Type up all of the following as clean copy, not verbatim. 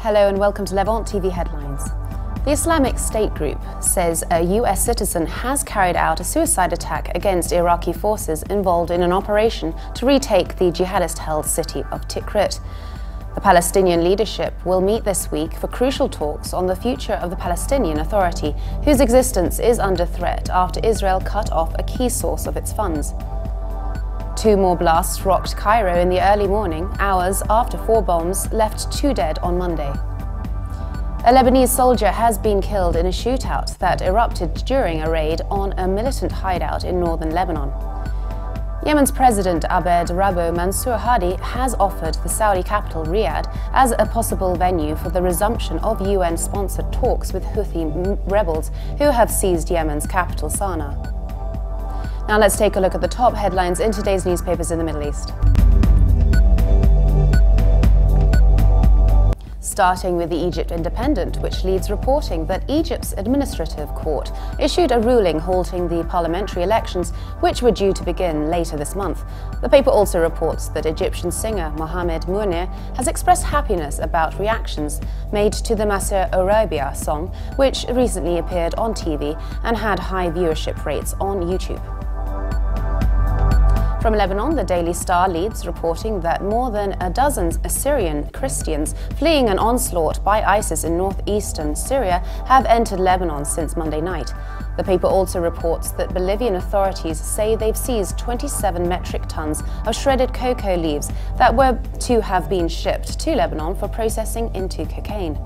Hello and welcome to Levant TV Headlines. The Islamic State group says a US citizen has carried out a suicide attack against Iraqi forces involved in an operation to retake the jihadist-held city of Tikrit. The Palestinian leadership will meet this week for crucial talks on the future of the Palestinian Authority, whose existence is under threat after Israel cut off a key source of its funds. Two more blasts rocked Cairo in the early morning, hours after 4 bombs left 2 dead on Monday. A Lebanese soldier has been killed in a shootout that erupted during a raid on a militant hideout in northern Lebanon. Yemen's President Abed Rabbo Mansour Hadi has offered the Saudi capital Riyadh as a possible venue for the resumption of UN-sponsored talks with Houthi rebels who have seized Yemen's capital Sana'a. Now let's take a look at the top headlines in today's newspapers in the Middle East. Starting with the Egypt Independent, which leads reporting that Egypt's administrative court issued a ruling halting the parliamentary elections, which were due to begin later this month. The paper also reports that Egyptian singer Mohamed Mounir has expressed happiness about reactions made to the Masr Orabia song, which recently appeared on TV and had high viewership rates on YouTube. From Lebanon, the Daily Star leads reporting that more than a dozen Assyrian Christians fleeing an onslaught by ISIS in northeastern Syria have entered Lebanon since Monday night. The paper also reports that Bolivian authorities say they've seized 27 metric tons of shredded cocoa leaves that were to have been shipped to Lebanon for processing into cocaine.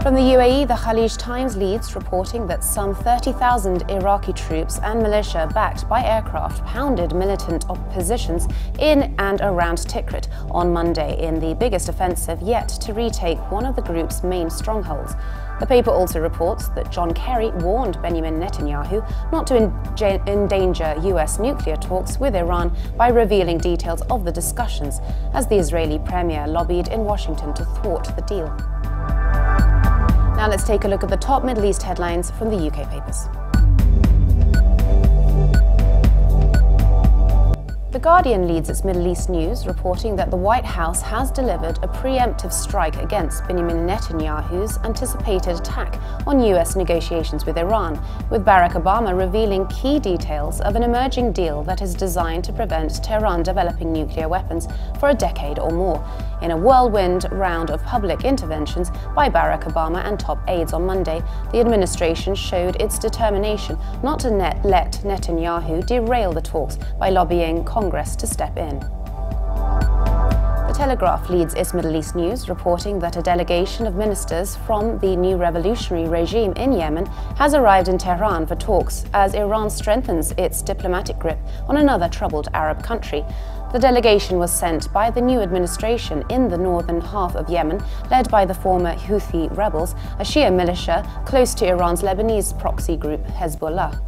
From the UAE, the Khalij Times leads reporting that some 30,000 Iraqi troops and militia backed by aircraft pounded militant oppositions in and around Tikrit on Monday in the biggest offensive yet to retake one of the group's main strongholds. The paper also reports that John Kerry warned Benjamin Netanyahu not to endanger US nuclear talks with Iran by revealing details of the discussions, as the Israeli premier lobbied in Washington to thwart the deal. Now let's take a look at the top Middle East headlines from the UK papers. The Guardian leads its Middle East news, reporting that the White House has delivered a preemptive strike against Benjamin Netanyahu's anticipated attack on US negotiations with Iran, with Barack Obama revealing key details of an emerging deal that is designed to prevent Tehran developing nuclear weapons for a decade or more. In a whirlwind round of public interventions by Barack Obama and top aides on Monday, the administration showed its determination not to let Netanyahu derail the talks by lobbying Congress to step in. The Telegraph leads its Middle East news, reporting that a delegation of ministers from the new revolutionary regime in Yemen has arrived in Tehran for talks as Iran strengthens its diplomatic grip on another troubled Arab country. The delegation was sent by the new administration in the northern half of Yemen, led by the former Houthi rebels, a Shia militia close to Iran's Lebanese proxy group Hezbollah.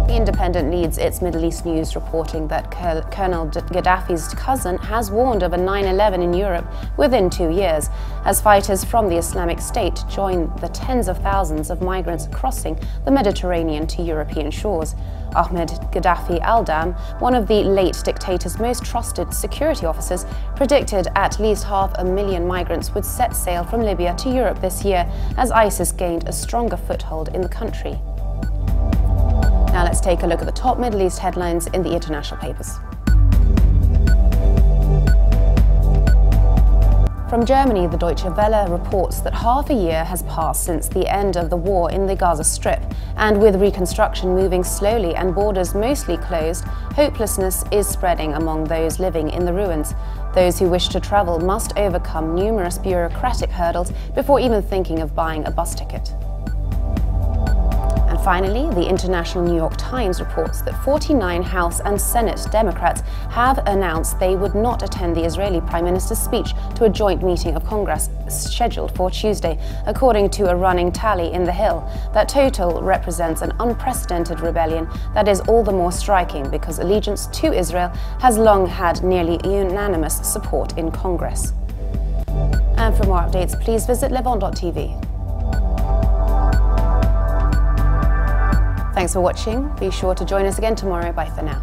The Independent leads its Middle East news, reporting that Colonel Gaddafi's cousin has warned of a 9/11 in Europe within 2 years, as fighters from the Islamic State join the tens of thousands of migrants crossing the Mediterranean to European shores. Ahmed Gaddafi al-Dam, one of the late dictator's most trusted security officers, predicted at least 500,000 migrants would set sail from Libya to Europe this year as ISIS gained a stronger foothold in the country. Now let's take a look at the top Middle East headlines in the international papers. From Germany, the Deutsche Welle reports that half a year has passed since the end of the war in the Gaza Strip, and with reconstruction moving slowly and borders mostly closed, hopelessness is spreading among those living in the ruins. Those who wish to travel must overcome numerous bureaucratic hurdles before even thinking of buying a bus ticket. And finally, the International New York Times reports that 49 House and Senate Democrats have announced they would not attend the Israeli Prime Minister's speech to a joint meeting of Congress scheduled for Tuesday, according to a running tally in The Hill. That total represents an unprecedented rebellion that is all the more striking because allegiance to Israel has long had nearly unanimous support in Congress. And for more updates, please visit Levant.tv. Thanks for watching. Be sure to join us again tomorrow. Bye for now.